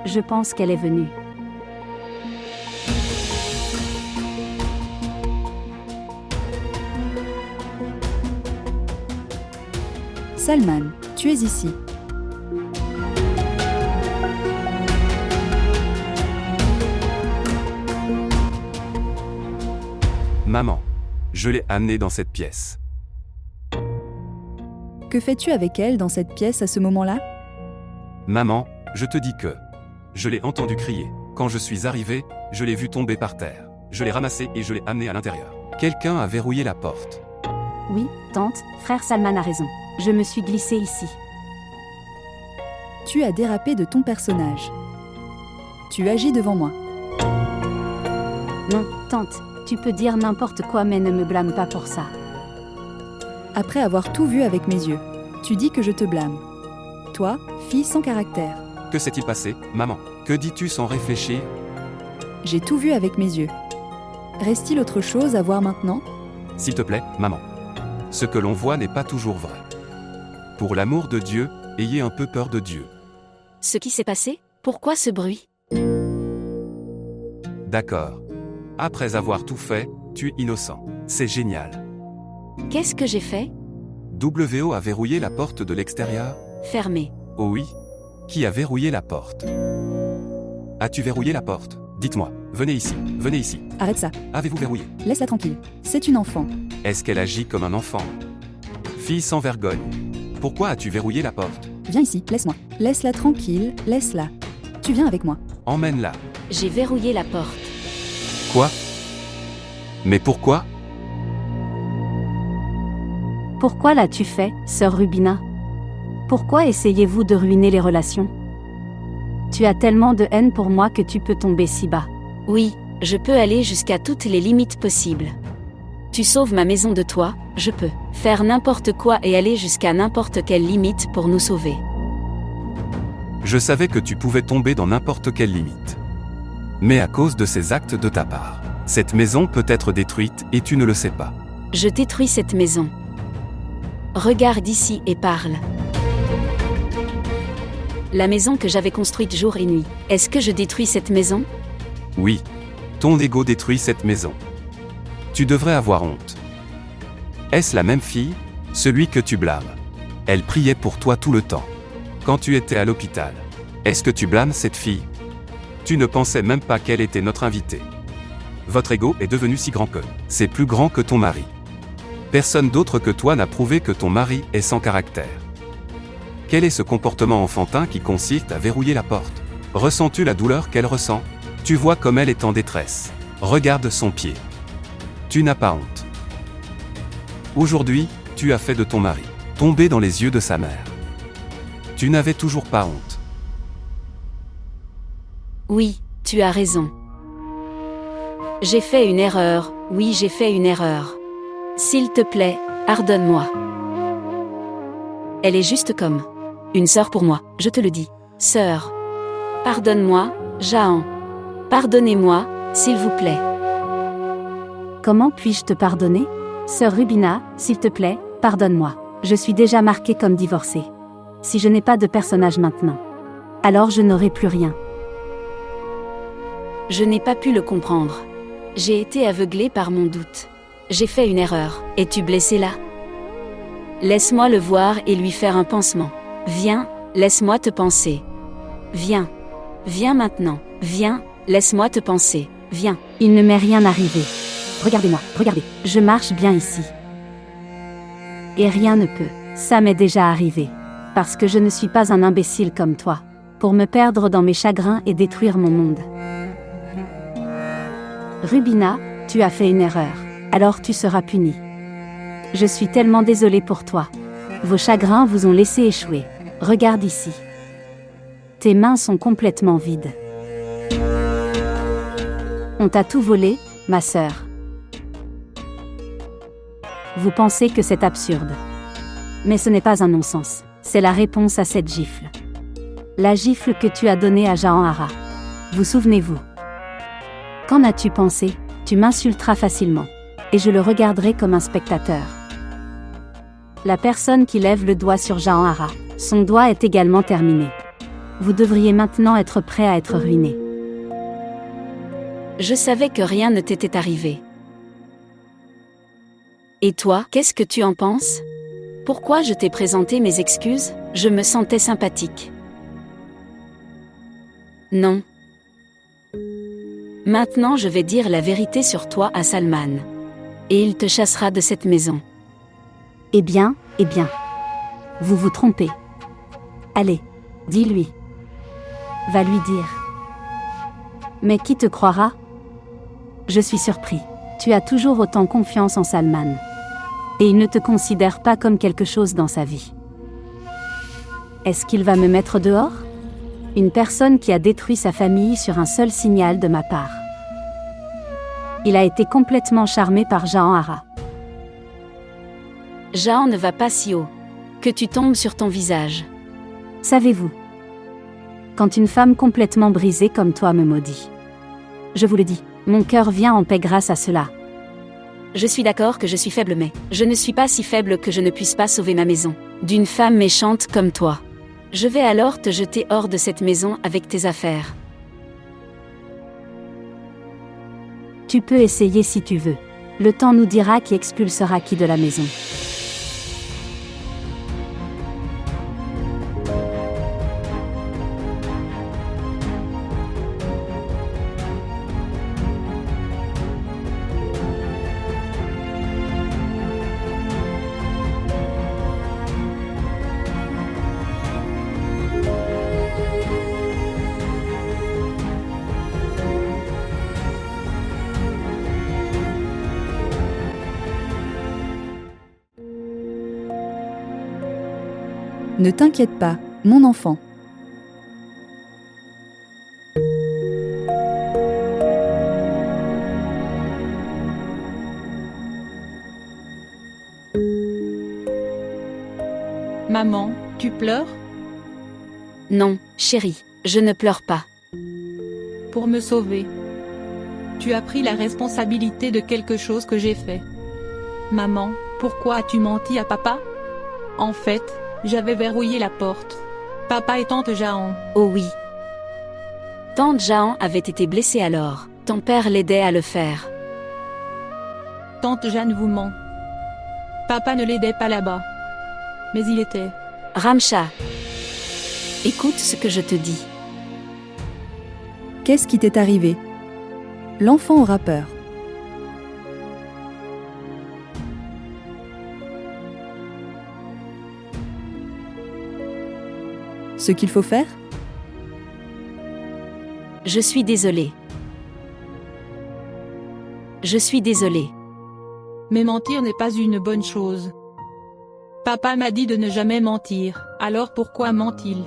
Je pense qu'elle est venue. Salman, tu es ici. Maman, je l'ai amenée dans cette pièce. Que fais-tu avec elle dans cette pièce à ce moment-là? Maman, je te dis que... Je l'ai entendu crier. Quand je suis arrivé, je l'ai vue tomber par terre. Je l'ai ramassée et je l'ai amenée à l'intérieur. Quelqu'un a verrouillé la porte. Oui, tante, frère Salman a raison. Je me suis glissée ici. Tu as dérapé de ton personnage. Tu agis devant moi. Non, tante, tu peux dire n'importe quoi mais ne me blâme pas pour ça. Après avoir tout vu avec mes yeux, tu dis que je te blâme. Toi, fille sans caractère. Que s'est-il passé, maman? Que dis-tu sans réfléchir? J'ai tout vu avec mes yeux. Reste-t-il autre chose à voir maintenant? S'il te plaît, maman. Ce que l'on voit n'est pas toujours vrai. Pour l'amour de Dieu, ayez un peu peur de Dieu. Ce qui s'est passé? Pourquoi ce bruit? D'accord. Après avoir tout fait, tu es innocent. C'est génial. Qu'est-ce que j'ai fait? WO a verrouillé la porte de l'extérieur? Fermé. Oh oui. Qui a verrouillé la porte? As-tu verrouillé la porte? Dites-moi. Venez ici. Venez ici. Arrête ça. Avez-vous verrouillé? Laisse-la tranquille. C'est une enfant. Est-ce qu'elle agit comme un enfant? Fille sans vergogne. Pourquoi as-tu verrouillé la porte? Viens ici, laisse-moi. Laisse-la tranquille, laisse-la. Tu viens avec moi. Emmène-la. J'ai verrouillé la porte. Quoi? Mais pourquoi? Pourquoi l'as-tu fait, sœur Rubina? Pourquoi essayez-vous de ruiner les relations? Tu as tellement de haine pour moi que tu peux tomber si bas. Oui, je peux aller jusqu'à toutes les limites possibles. Tu sauves ma maison de toi, je peux faire n'importe quoi et aller jusqu'à n'importe quelle limite pour nous sauver. Je savais que tu pouvais tomber dans n'importe quelle limite. Mais à cause de ces actes de ta part, cette maison peut être détruite et tu ne le sais pas. Je détruis cette maison. Regarde ici et parle. La maison que j'avais construite jour et nuit. Est-ce que je détruis cette maison? Oui. Ton ego détruit cette maison. Tu devrais avoir honte. Est-ce la même fille? Celui que tu blâmes. Elle priait pour toi tout le temps. Quand tu étais à l'hôpital. Est-ce que tu blâmes cette fille? Tu ne pensais même pas qu'elle était notre invitée. Votre ego est devenu si grand que c'est plus grand que ton mari. Personne d'autre que toi n'a prouvé que ton mari est sans caractère. Quel est ce comportement enfantin qui consiste à verrouiller la porte? Ressens-tu la douleur qu'elle ressent? Tu vois comme elle est en détresse. Regarde son pied. Tu n'as pas honte. Aujourd'hui, tu as fait de ton mari tomber dans les yeux de sa mère. Tu n'avais toujours pas honte. Oui, tu as raison. J'ai fait une erreur, oui j'ai fait une erreur. S'il te plaît, pardonne-moi. Elle est juste comme une sœur pour moi, je te le dis. Sœur. Pardonne-moi, Jahan. Pardonnez-moi, s'il vous plaît. Comment puis-je te pardonner? Sœur Rubina, s'il te plaît, pardonne-moi. Je suis déjà marquée comme divorcée. Si je n'ai pas de personnage maintenant, alors je n'aurai plus rien. Je n'ai pas pu le comprendre. J'ai été aveuglée par mon doute. J'ai fait une erreur. Es-tu blessée là? Laisse-moi le voir et lui faire un pansement. Viens, laisse-moi te panser. Viens. Viens maintenant. Viens, laisse-moi te panser. Viens. Il ne m'est rien arrivé. Regardez-moi, regardez. Je marche bien ici. Et rien ne peut. Ça m'est déjà arrivé. Parce que je ne suis pas un imbécile comme toi. Pour me perdre dans mes chagrins et détruire mon monde. Rubina, tu as fait une erreur. Alors tu seras punie. Je suis tellement désolée pour toi. Vos chagrins vous ont laissé échouer. Regarde ici. Tes mains sont complètement vides. On t'a tout volé, ma sœur. Vous pensez que c'est absurde. Mais ce n'est pas un non-sens. C'est la réponse à cette gifle. La gifle que tu as donnée à Jahan Hara. Vous souvenez-vous? Qu'en as-tu pensé? Tu m'insulteras facilement. Et je le regarderai comme un spectateur. La personne qui lève le doigt sur Jahan Hara, son doigt est également terminé. Vous devriez maintenant être prêt à être ruiné. Je savais que rien ne t'était arrivé. Et toi, qu'est-ce que tu en penses? Pourquoi je t'ai présenté mes excuses? Je me sentais sympathique. Non. Maintenant je vais dire la vérité sur toi à Salman. Et il te chassera de cette maison. Eh bien. Vous vous trompez. Allez, dis-lui. Va lui dire. Mais qui te croira? Je suis surpris. Tu as toujours autant confiance en Salman. Et il ne te considère pas comme quelque chose dans sa vie. Est-ce qu'il va me mettre dehors? Une personne qui a détruit sa famille sur un seul signal de ma part. Il a été complètement charmé par Jahan Hara. Jahan ne va pas si haut. Que tu tombes sur ton visage. Savez-vous? Quand une femme complètement brisée comme toi me maudit. Je vous le dis, mon cœur vient en paix grâce à cela. Je suis d'accord que je suis faible, mais je ne suis pas si faible que je ne puisse pas sauver ma maison d'une femme méchante comme toi. Je vais alors te jeter hors de cette maison avec tes affaires. Tu peux essayer si tu veux. Le temps nous dira qui expulsera qui de la maison. Ne t'inquiète pas, mon enfant. Maman, tu pleures? Non, chérie, je ne pleure pas. Pour me sauver. Tu as pris la responsabilité de quelque chose que j'ai fait. Maman, pourquoi as-tu menti à papa? En fait, j'avais verrouillé la porte. Papa et tante Jahan. Oh oui. Tante Jahan avait été blessée alors. Ton père l'aidait à le faire. Tante Jeanne vous ment. Papa ne l'aidait pas là-bas. Mais il était. Ramcha. Écoute ce que je te dis. Qu'est-ce qui t'est arrivé? L'enfant aura peur. Ce qu'il faut faire? Je suis désolée. Je suis désolée. Mais mentir n'est pas une bonne chose. Papa m'a dit de ne jamais mentir, alors pourquoi ment-il?